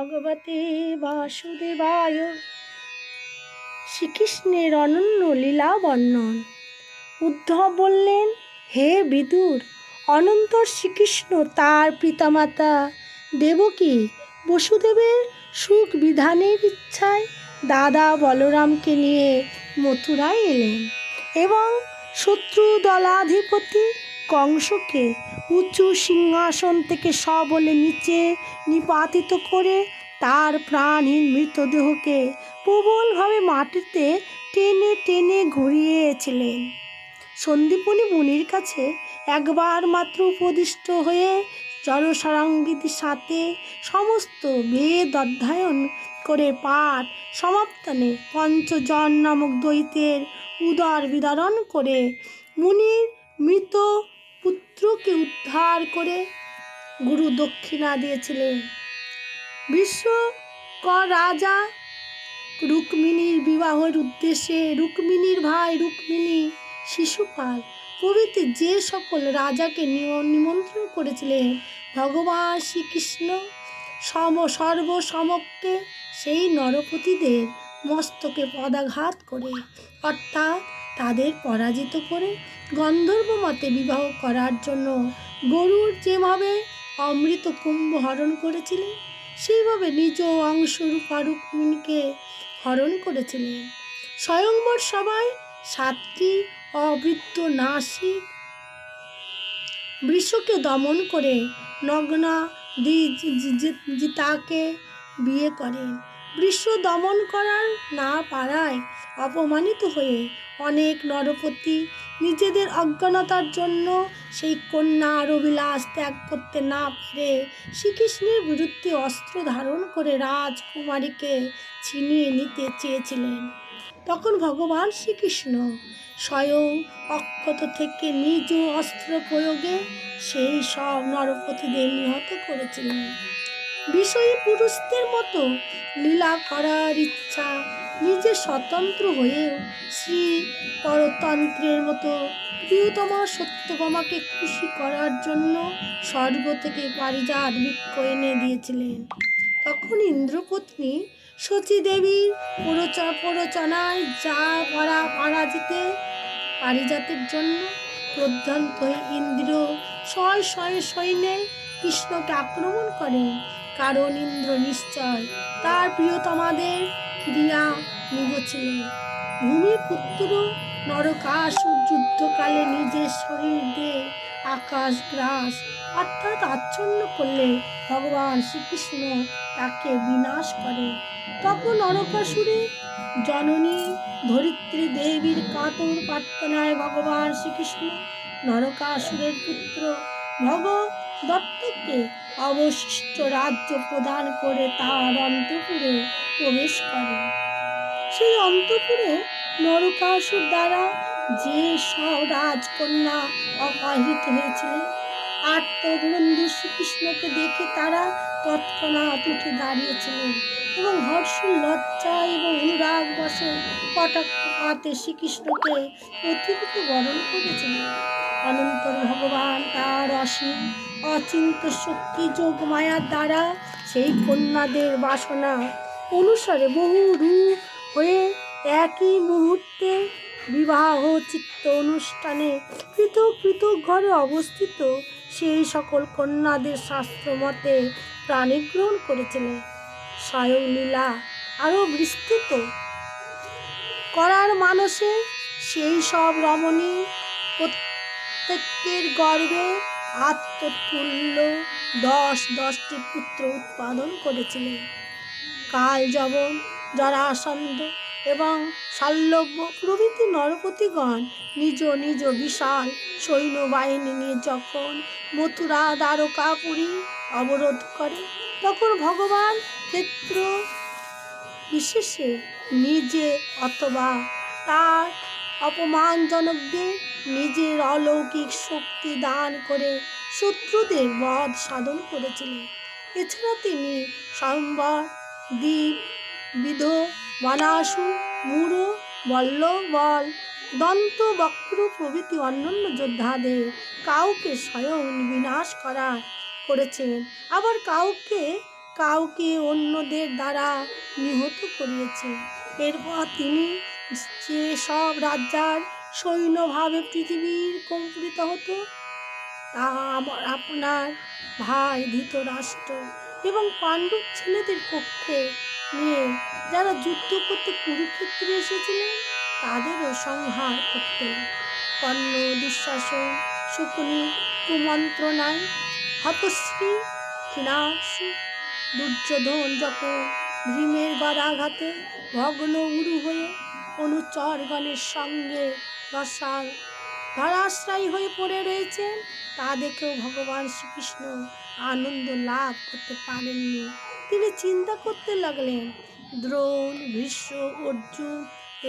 ভগবতে বাসুদেবায়। শ্রীকৃষ্ণের অনন্য লীলা বর্ণন। উদ্ধব বললেন, হে বিদুর, অনন্তর শ্রীকৃষ্ণ তার পিতামাতা দেবকী বসুদেবের সুখ বিধানের ইচ্ছায় দাদা বলরামকে নিয়ে মথুরায় এলেন এবং শত্রু দলাধিপতি কংসকে উঁচু সিংহাসন থেকে সবলে নিচে নিপাতিত করে তার প্রাণহীন মৃতদেহকে প্রবলভাবে মাটিতে টেনে টেনে ঘুরিয়েছিলেন। সন্দীপনী মুনির কাছে একবার মাত্র উপদিষ্ট হয়ে জনসারাঙ্গীর সাথে সমস্ত বেদ অধ্যয়ন করে পাঠ সমাপনে পঞ্চজন নামক দৈত্যের উদর বিদারণ করে মুনির মৃত পুত্রকে উদ্ধার করে গুরু দক্ষিণা দিয়েছিলেন। বিশ্বকর রাজা রুক্মিণীর বিবাহের উদ্দেশ্যে রুক্মিণীর ভাই রুক্মিণী, শিশুপাল প্রভৃতি যে সকল রাজাকে নিমন্ত্রণ করেছিলেন, ভগবান শ্রীকৃষ্ণ সর্বসমক্ষে সেই নরপতিদের মস্তকে পদাঘাত করে অর্থাৎ তাদের পরাজিত করে গন্ধর্ব মতে বিবাহ করার জন্য গরুর যেভাবে অমৃত কুম্ভ হরণ করেছিলেন, সেইভাবে নিজ অংশরূপা রুক্মিণীকে হরণ করেছিলেন। স্বয়ংবর সভায় 7টি অবৃদ্ধ নাসিক বৃষকে দমন করে নগ্না জিতাকে বিয়ে করেন। বৃষ দমন করার না পারায় অপমানিত হয়ে অনেক নরপতি নিজেদের অজ্ঞানতার জন্য সেই কন্যার অভিলাষ ত্যাগ করতে না পেরে শ্রীকৃষ্ণের বিরুদ্ধে অস্ত্র ধারণ করে রাজকুমারীকে ছিনিয়ে নিতে চেয়েছিলেন। তখন ভগবান শ্রীকৃষ্ণ স্বয়ং অক্ষত থেকে নিজ অস্ত্র প্রয়োগে সেই সব নরপতিদের নিহত করেছিলেন। বিষয়ী পুরুষদের মতো লীলা করার ইচ্ছা নিজে স্বতন্ত্র হয়েও শ্রী পরতন্ত্রের মতো প্রিয়তমা সত্যভামাকে খুশি করার জন্য স্বর্গ থেকে পারিজাত বৃক্ষ এনে দিয়েছিলেন। তখন ইন্দ্রপত্নী শচীদেবীর প্ররোচনায় যা পারিজাতের জন্য ক্রোধান্ত হয়ে ইন্দ্র শয়ে সৈন্যে কৃষ্ণকে আক্রমণ করেন, কারণ ইন্দ্র নিশ্চয় তার প্রিয়তমাদের ক্রিয়া নিগছিলেন। ভূমিপুত্র নরকাসুর যুদ্ধকালে নিজের শরীর দিয়ে আকাশ গ্রাস অর্থাৎ আচ্ছন্ন করলে ভগবান শ্রীকৃষ্ণ তাকে বিনাশ করেন। তখন নরকাসুরের জননী ধরিত্রী দেবীর কাতর প্রার্থনায় ভগবান শ্রীকৃষ্ণ নরকাসুরের পুত্র ভগদত্তকে অবশিষ্ট রাজ্য প্রদান করে তার অন্তঃপুরে প্রবেশ করেন। সেই অন্তঃপুরে নরকাসুর দ্বারা যে সব রাজকন্যা অপহৃত হয়েছিলেন, আর্তবন্ধু শ্রীকৃষ্ণকে দেখে তারা তৎক্ষণাৎ উঠে দাঁড়িয়েছিলেন এবং হর্ষ, লজ্জা এবং অনুরাগ বশে কটাক্ষপাতে শ্রীকৃষ্ণকে অতিরূপে বরণ করেছিলেন। অনন্তর ভগবান তার অসীম অচিন্ত শক্তি যোগ মায়ার দ্বারা সেই কন্যাদের বাসনা অনুসারে বহু রূপ হয়ে একই মুহূর্তে বিবাহ চিত্ত অনুষ্ঠানে পৃথক পৃথক ঘরে অবস্থিত সেই সকল কন্যাদের শাস্ত্র মতে প্রাণীগ্রহণ করেছিলেন। স্বয়ং লীলা আরও বিস্তৃত করার মানসে সেই সব রমণী প্রত্যেকের গর্ভে আত্মতুল্য 10টি পুত্র উৎপাদন করেছিলেন। কাল, যবন, জরাসন্ধ এবং শাল্যব্য প্রভৃতি নরপতিগণ নিজ নিজ বিশাল সৈন্যবাহিনী নিয়ে যখন মথুরা দ্বারকাপুরী অবরোধ করে, তখন ভগবান ক্ষেত্র বিশেষে নিজে অথবা তার অপমানজনকদের নিজের অলৌকিক শক্তি দান করে শত্রুদের বধ সাধন করেছিলেন। এছাড়া তিনি সম্বর, দ্বীপ, বিধ, বানাসুর, মূঢ়, বল্ল, বল, দন্ত, বক্র প্রভৃতি অন্যান্য যোদ্ধাদের কাউকে স্বয়ং বিনাশ করেছেন, আবার কাউকে অন্যদের দ্বারা নিহত করিয়েছে। এরপর তিনি যে সব রাজ্যার সৈন্যভাবে পৃথিবীর কম্পিত হতো, তা আপনার ভাই ধৃতরাষ্ট্র এবং পাণ্ডব ছেলেদের পক্ষে নিয়ে যারা যুদ্ধ করতে কুরুক্ষেত্রে এসেছিলেন তাদেরও সংহার করতেন। কর্ণ, দুঃশাসন, শকুনি কুমন্ত্রণায় হতশ্রী ক্ষীণাসু দুর্যোধন যখন ভীমের গদাঘাতে ভগ্ন উরু হয়ে অনুচরগণের সঙ্গে ধরাশ্রয়ী হয়ে পড়ে রয়েছেন, তা দেখেও ভগবান শ্রীকৃষ্ণ আনন্দ লাভ করতে পারেননি। তিনি চিন্তা করতে লাগলেন, দ্রোণ, ভীষ্ম, অর্জুন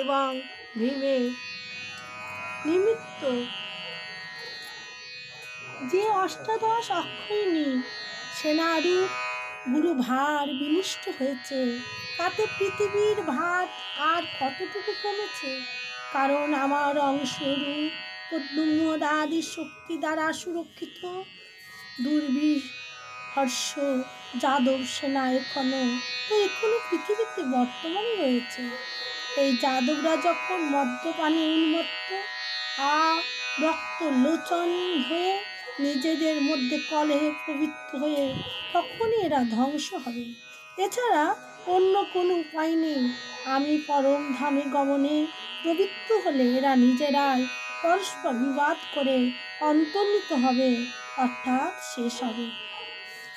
এবং ভীমের নিমিত্ত যে অষ্টাদশ অক্ষয়িনী সেনারূপ গুরুভার বিনিষ্ট হয়েছে, তাতে পৃথিবীর ভার আর কতটুকু কমেছে? কারণ আমার অংশরূপ পদ্মমদাদি শক্তি দ্বারা সুরক্ষিত দুর্বিহর্ষ যাদব সেনা এখনো পৃথিবীতে বর্তমানে রয়েছে। এই যাদবরা যখন মদ্যপানে উন্মত্ত রক্ত লোচন হয়ে নিজেদের মধ্যে কলহে প্রবৃত্ত হয়ে তখনই এরা ধ্বংস হবে। এছাড়া অন্য কোনো উপায় নেই। আমি পরম ধামে গমনে প্রবৃত্ত হলে এরা নিজেরাই পরস্পর বিবাদ করে অন্তর্হিত হবে, অর্থাৎ শেষ হবে।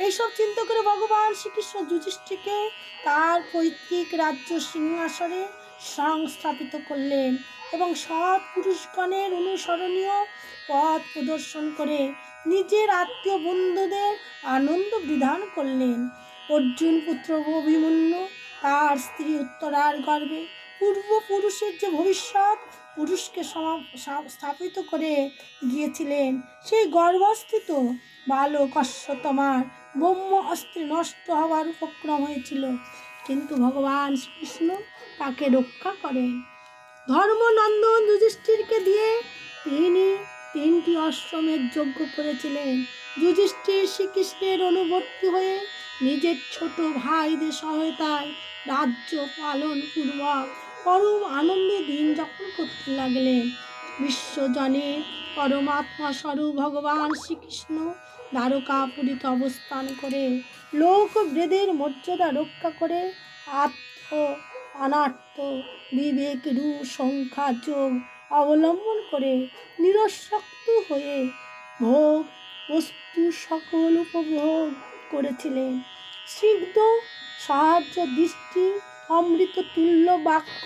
এইসব চিন্তা করে ভগবান শ্রীকৃষ্ণ যুধিষ্ঠিরকে তার পৈতৃক রাজ্য সিংহাসনে সংস্থাপিত করলেন এবং সৎ পুরুষগণের অনুসরণীয় পথ প্রদর্শন করে নিজের আত্মীয় বন্ধুদের আনন্দ বিধান করলেন। অর্জুন পুত্র অভিমন্যু তার স্ত্রী উত্তরার গর্ভে পূর্বপুরুষের যে ভবিষ্যৎ পুরুষকে স্থাপিত করে গিয়েছিলেন, সেই গর্ভস্থিত বালক অশ্বত্থামার ব্রহ্ম অস্ত্রে নষ্ট হওয়ার উপক্রম হয়েছিল, কিন্তু ভগবান শ্রীকৃষ্ণ তাকে রক্ষা করেন। ধর্মনন্দন যুধিষ্ঠিরকে দিয়ে তিনি 3টি অশ্বমেধ যজ্ঞ করেছিলেন। যুধিষ্ঠির শ্রীকৃষ্ণের অনুবর্তী হয়ে নিজের ছোট ভাইদের সহায়তায় রাজ্য পালন পূর্বক পরম আনন্দে দিন যাপন করতে লাগলেন। বিশ্বজনের পরমাত্মা স্বরূপ ভগবান শ্রীকৃষ্ণ দ্বারকাপুরীতে অবস্থান করে লোকভেদের মর্যাদা রক্ষা করে আত্ম অনাত্ম বিবেক রূপ সংখ্যা যোগ অবলম্বন করে নিরসক্ত হয়ে ভোগ বস্তু সকল উপভোগ করেছিলেন। স্নিগ্ধ সাহায্য দৃষ্টি, অমৃত তুল্য বাক্য,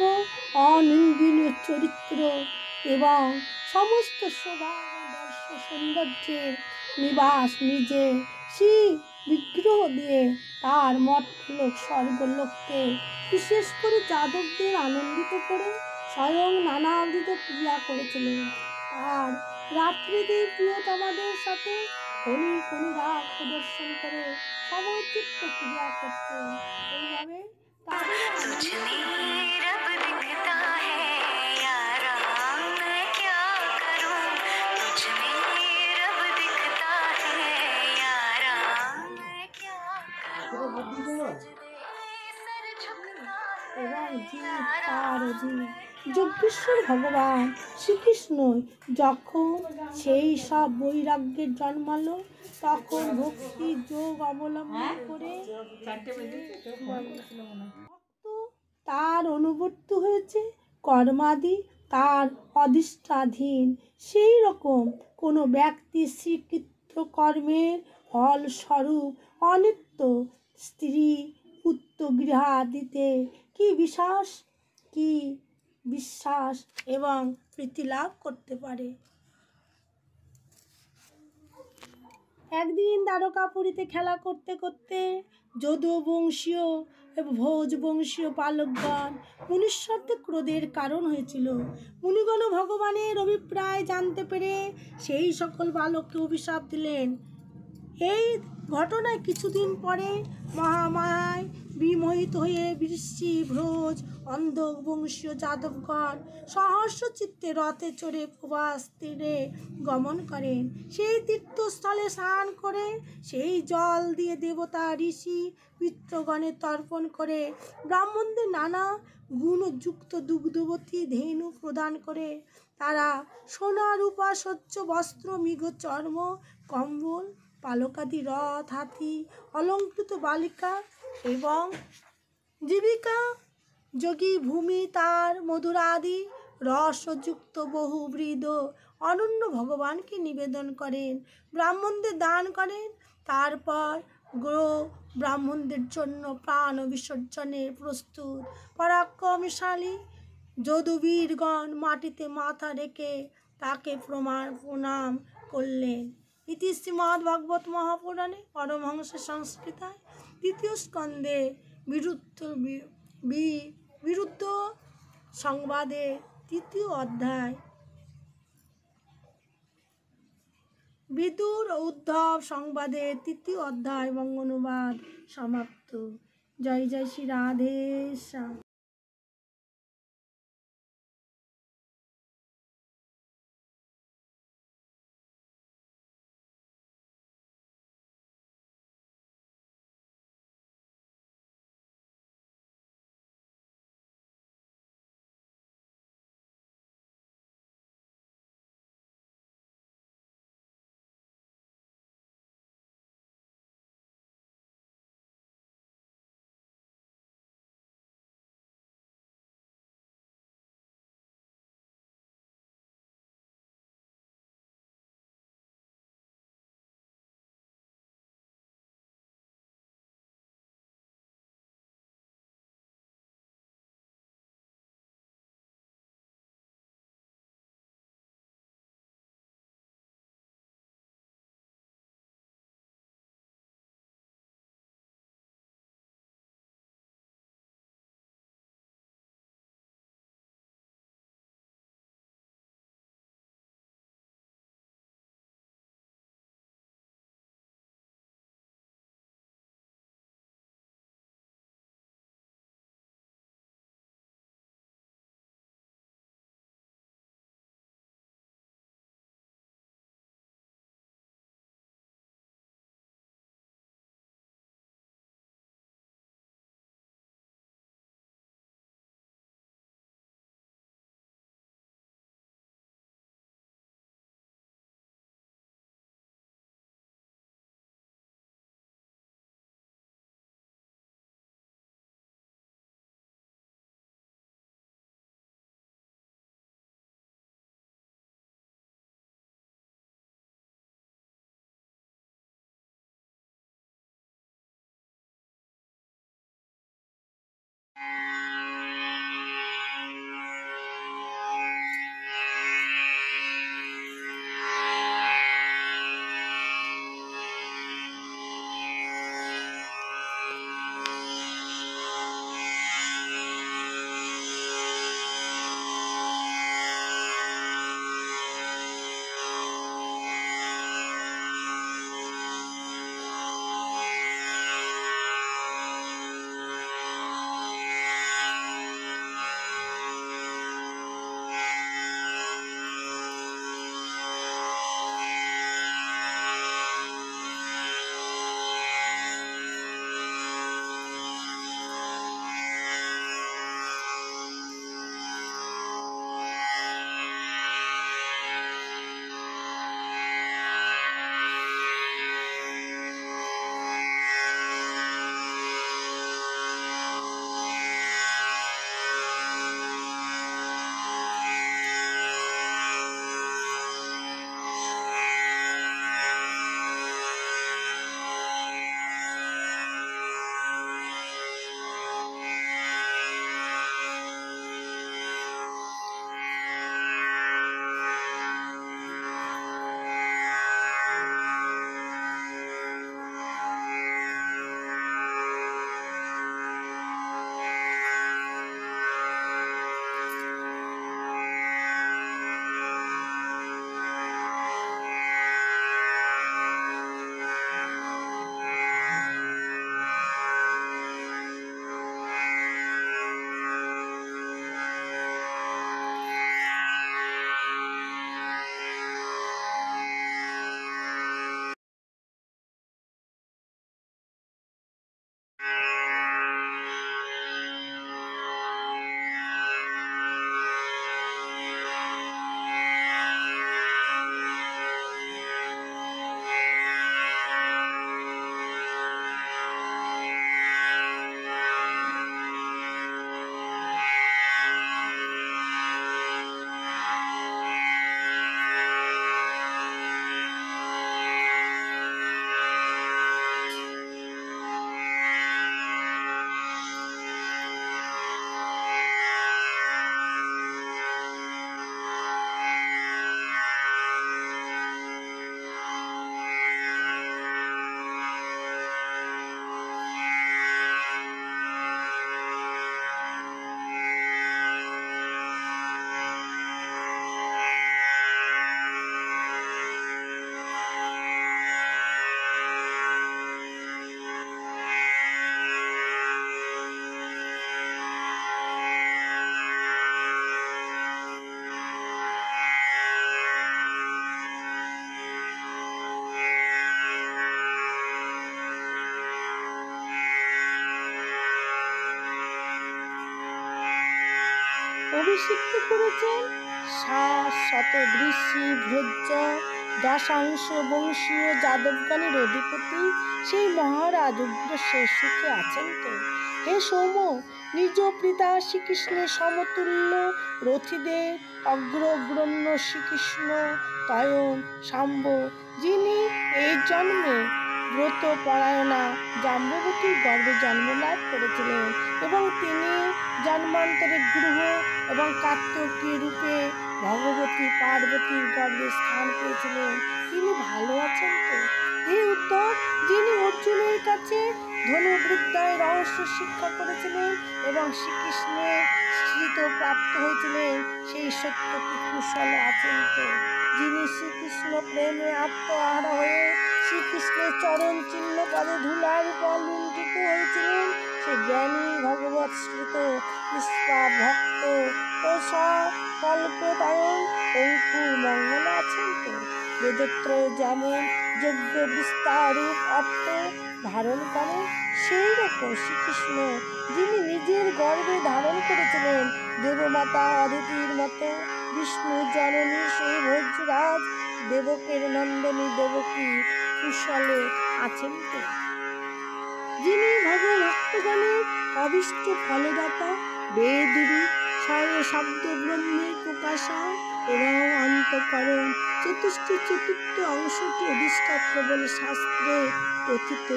অনিন্দনীয় চরিত্র এবং সমস্ত শোভা দর্শ সৌন্দর্যের নিবাস নিজে শ্রী বিগ্রহ দিয়ে তার মর্তলোক স্বর্গলোককে বিশেষ করে যাদবদের আনন্দিত করে স্বয়ং নানাবিধ ক্রিয়া করেছিলেন। আর রাত্রিতে প্রিয়তমাদের সাথে ক্ষণিক অনুরাগ প্রদর্শন করে সমচিত্ত ক্রিয়া করতেন। এইভাবে যজ্ঞেশ্বর ভগবান শ্রীকৃষ্ণ যখন সেই সব বৈরাগ্যের জন্মালো, তখন ভক্তি যোগ অবলম্বন করে তার অনুবর্তী হয়েছে, কর্মাদি তার অধিষ্ঠাধীন। সেই রকম কোনো ব্যক্তি স্বীকৃত কর্মের ফলস্বরূপ অনিত্য স্ত্রী পুত্র গৃহাদিতে কি বিশ্বাস এবং প্রীতি লাভ করতে পারে। একদিন দ্বারকাপুরীতে খেলা করতে করতে যদুবংশীয় এবং ভোজবংশীয় পালকগণ মুনীশ্বরদের ক্রোধের কারণ হয়েছিল। মুনিগণ ভগবানের অভিপ্রায় জানতে পেরে সেই সকল বালককে অভিশাপ দিলেন, এই ঘটনায় কিছুদিন পরে মহামায়ায় বিমোহিত হয়ে বৃষ্টিভোজ অন্ধবংশীয় যাদবগণ সহস্র চিত্তে রথে চড়ে প্রবাস তীরে গমন করেন। সেই তীর্থস্থলে স্নান করে সেই জল দিয়ে দেবতা ঋষি পিতৃগণে তর্পণ করে ব্রাহ্মণদের নানা গুণযুক্ত দুগ্ধবতী ধেনু প্রদান করে তারা সোনা রূপা স্বচ্ছ বস্ত্র মৃগ চর্ম কম্বল পালকাদি রথ হাতি অলঙ্কৃত বালিকা এবং জীবিকা যোগী ভূমি তার মধুরাদি রসযুক্ত বহুবৃদ অনন্য ভগবানকে নিবেদন করেন, ব্রাহ্মণদের দান করেন। তারপর গ্রহ ব্রাহ্মণদের জন্য প্রাণ বিসর্জনের প্রস্তুত। পরাক্রমশালী যদুবীরগণ মাটিতে মাথা রেখে তাকে প্রণাম করলেন। ইতি শ্রীমদ্ ভাগবত মহাপুরাণে পরমহংস সংস্কৃতায় তৃতীয় স্কন্ধে বিরুদ্ধ সংবাদে তৃতীয় অধ্যায় বিদুর উদ্ধব সংবাদের তৃতীয় অধ্যায় বঙ্গানুবাদ সমাপ্ত। জয় জয় শ্রী রাধেশ্যাম। অভিষিক্ত করেছেন শতদৃষ্টি ভোজ্য দশাংশ বংশীয় যাদবগণের অধিপতি সেই মহারাজ উগ্রসেন সুখে আছেন তো? হে সৌম, নিজ পিতা শ্রীকৃষ্ণের সমতুল্য রথীদের অগ্রগণ্য শ্রীকৃষ্ণ তয়ন শাম্ব, যিনি এই জন্মে ব্রত পরায়ণা জাম্ববতীর গর্ভে জন্মলাভ করেছিলেন এবং তিনি জন্মান্তরে গ্রহ এবং কার্তিকী রূপে ভগবতী পার্বতীর গর্ভে স্থান পেয়েছিলেন, তিনি ভালো আছেন তো? হে উদ্ধব, যিনি অর্জুনের কাছে ধনুর্বিদ্যায় রহস্য শিক্ষা করেছিলেন এবং শ্রীকৃষ্ণের স্মৃত প্রাপ্ত হয়েছিলেন, সেই সত্যটি কুশলে আছেন তো? যিনি শ্রীকৃষ্ণ প্রেমে আত্মহারা হয়ে শ্রীকৃষ্ণের চরণ চিহ্ন পদে ধুলার উপর লুণ্ঠিত হয়েছিলেন, সে জ্ঞানী ভগবৎ শ্রুত নিষ্পাপ ভক্ত ও সকল্পতায়ন অঙ্কুর মঙ্গল আছেন তো? বেদত্রয় যেমন যজ্ঞ বিস্তারূপ অর্থ ধারণ করেন, সেই রকম শ্রীকৃষ্ণ যিনি নিজের গর্ভে ধারণ করেছিলেন দেবমাতা অদিতির মতো বিষ্ণু জননী সেই ভোজরাজ দেবকের নন্দনী দেবকী কুশলে আছেন তো? যিনি ভগভক্তগণের অভীষ্ট ফলদাতা বেদরূপ শব্দ ব্রহ্মের প্রকাশা এবং অন্তঃকরণ চতুষ্টির চতুর্থ অংশটি অধিষ্ঠাত্র বলে শাস্ত্রে কথিত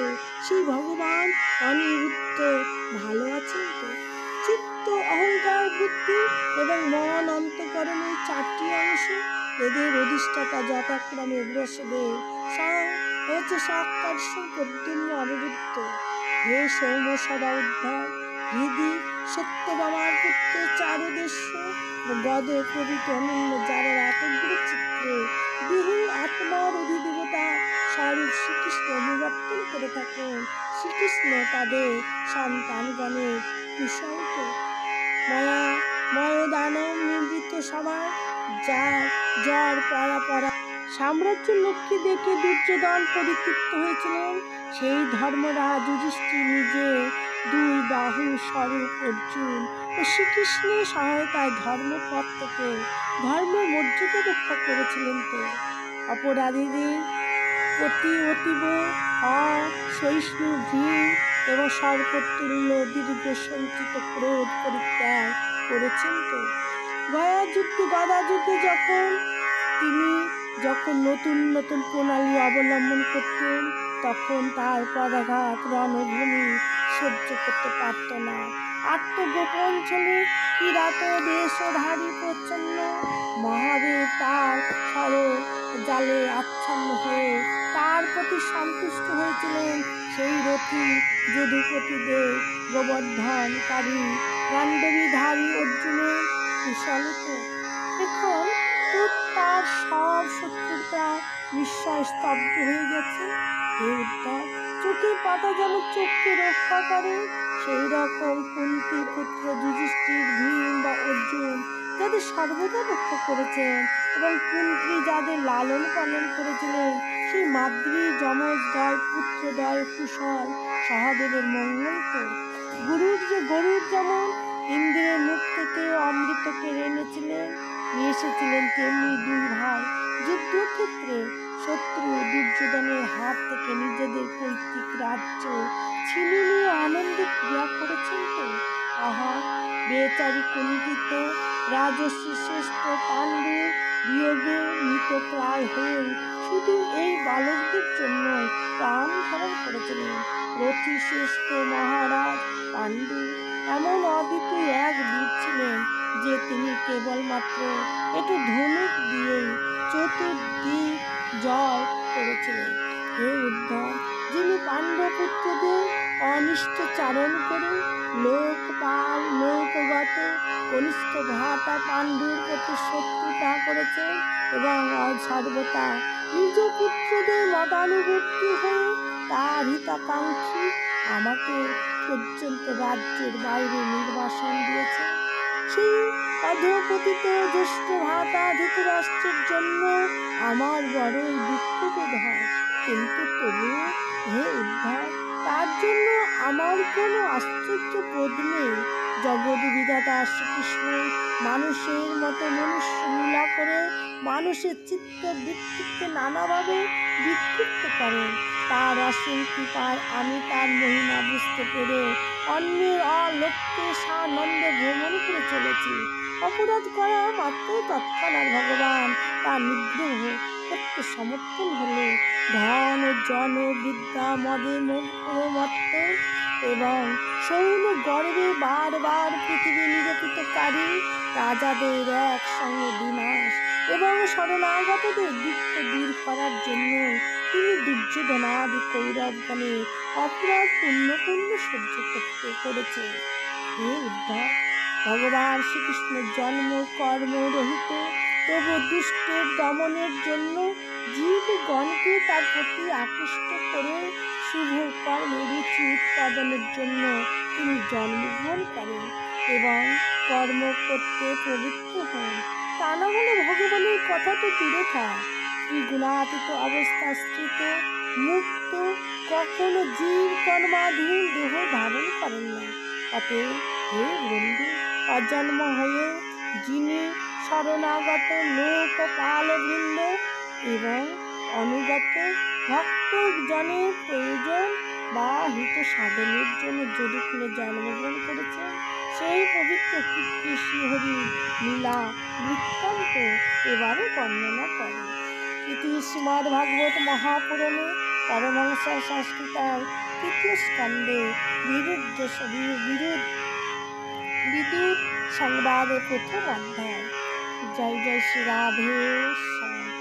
সেই ভগবান অনিরুদ্ধ ভালো আছেন তো? চিত্ত অহংকার বুদ্ধি এবং মন অন্তঃকরণের চারটি অংশ, এদের অধিষ্ঠাতা যথাক্রমে ব্রহ্মদেব হচ্ছে সাক্ষাৎ প্রদ্যুম্ন অনিরুদ্ধ। হে সৌম সদা উদ্ধব, হৃদি সত্যভামার পুত্র চারুদেশ্য গদ প্রভৃতি অনন্য যারা একগ্র চিত্রে দেহে আত্মার অধিদেবতা স্বরূপ শ্রীকৃষ্ণ নিবর্তন করে থাকেন, শ্রীকৃষ্ণ তাদের সন্তানগণের কুশল তো? ময়দানব নিবৃত্ত সভার যার জ্বর পরা সাম্রাজ্য লক্ষ্মী দেখে দুর্যোধন পরিতৃপ্ত হয়েছিলেন, সেই ধর্মরাজ যুধিষ্ঠির নিজে দুই বাহু স্বরূপ অর্জুন ও শ্রীকৃষ্ণের সহায়তায় ধর্মপথ থেকে ধর্ম মর্যাদা রক্ষা করেছিলেন তো? অপরাধীদের প্রতি অতীব অসহিষ্ণু ভীম এবং সর্বতুল্য দীর্ঘ সঞ্চিত ক্রোধ পরিত্যাগ করেছেন তো? গদা যুদ্ধে যখন নতুন নতুন প্রণালী অবলম্বন করতেন, তখন তার পদাঘাত রণভূমি সহ্য করতে পারত না। আত্মগোপন ছেলে কিরাত দেশধারী প্রচ্ছন্ন মহাদেব তার জালে আচ্ছন্ন হয়ে তার প্রতি সন্তুষ্ট হয়েছিলেন, সেই রথী যদুপতিদের গোবর্ধনকারী গান্ডবীধারী অর্জুনের কুশলিত। এখন তো তার সব শত্রুতা নিশ্চয় স্তব্ধ হয়ে গেছে। হে উদ্ধব, চোখের পাতা যেমন চোখকে রক্ষা করে, সেই রকম কুন্তির পুত্র যুধিষ্ঠির ভীম বা অর্জুন যাদের সর্বদা রক্ষা করেছেন এবং কুন্তি যাদের লালন পালন করেছিলেন, সেই মাদ্রী যমজদ্বয় পুত্রদ্বয় কুশল সহদেবের মঙ্গল তো? গরুর যেমন ইন্দ্রের মুখ থেকে অমৃত কেড়ে নিয়ে এসেছিলেন, তেমনি দুই ভাই যুদ্ধক্ষেত্রে শত্রু দুর্যোধনের হাত থেকে নিজেদের পৈতৃক রাজ্য ছিনিয়ে নিয়ে আনন্দে ক্রিয়া করেছেন তো? আহা, বেচারী কুন্তিত রাজর্ষি শ্রেষ্ঠ পাণ্ডু বিয়োগে মৃতপ্রায় হয়ে শুধু এই বালকদের জন্য প্রাণ ধারণ করেছিলেন। রথী শ্রেষ্ঠ মহারাজ পাণ্ডু এমন অদ্বিতীয় এক বীর ছিলেন যে তিনি কেবলমাত্র একটু ধনুক দিয়েই চতুর্দিক জয় করেছিলেন। হে উদ্ধব, যিনি পাণ্ডবপুত্রদের অনিষ্ট চারণ করে লোকগত কনিষ্ঠ ভ্রাতা পাণ্ডুর প্রতি শত্রুতা করেছেন এবং সর্বদা নিজ পুত্রদের মতানুবর্তী হয়ে তার হিতাকাঙ্ক্ষী আমাকে পর্যন্ত রাজ্যের বাইরে নির্বাসন দিয়েছে, সেই অধঃপতিত জ্যেষ্ঠ ভ্রাতা ধৃতরাষ্ট্রের জন্য আমার বড়ই দুঃখবোধ হয়। কিন্তু তবুও হে উদ্ধব, তার জন্য আমার কোনো আশ্চর্য বোধ নেই। জগৎ বিধাতা শ্রীকৃষ্ণ মানুষের মতো মনুষ্য লীলা করে মানুষের চিত্ত বৃত্তিকে নানাভাবে বিক্ষিপ্ত করেন। তার অসীম কৃপায় আমি তার মহিমা বুঝতে পেরে অন্যের অলক্ষ্যে সানন্দে ভ্রমণ করে চলেছি। অপরাধ করা মাত্র তৎক্ষণাৎ ভগবান তার নিগ্রহ করতে সমর্থন হলে ধন ও জন বিদ্যা মদে মত্ত এবং সৌন গর্বে বারবার পৃথিবী নিরূপিতকারী রাজাদের একসঙ্গে বিনাশ এবং শরণাগতদের দুঃখ দূর করার জন্য তিনি দুর্যোধনাদি কৌরবগণে অপরাধ পূর্ণ সহ্য করতে করেছে। হে উদ্ধব, ভগবান শ্রীকৃষ্ণের জন্ম কর্ম রহিত, তবু দুষ্টের দমনের জন্য জীবগণকে তার প্রতি আকৃষ্ট করে শুভ কর্মে রুচি উৎপাদনের জন্য তিনি জন্মগ্রহণ করেন এবং কর্ম করতে প্রবৃত্ত হন। তা না হলে ভগবানের কথা তো দূরে থাক, ত্রিগুণাতীত অবস্থাস্থিত মুক্ত কখনো জীব কর্মাধীন দেহ ধারণ করেন না। অতএব হে বন্ধু, অজন্ম হয়ে যিনি শরণাগত লোকপালবৃন্দ এবং অনুগত ভক্তজনের প্রয়োজন বা হিত সাধনের জন্য যদুকুলে জন্মগ্রহণ করেছে, সেই পবিত্র কীর্তি শ্রীহরি লীলা বৃত্তান্ত এবারে বর্ণনা করে। ইতি শ্রীমদ্ ভাগবত মহাপুরাণে পরমহংস সংস্কৃতার তৃতীয় স্কন্ধে বিদুর সংবাদে প্রথম অধ্যায়। জয় জয় শ্রী রাধে শ্যাম।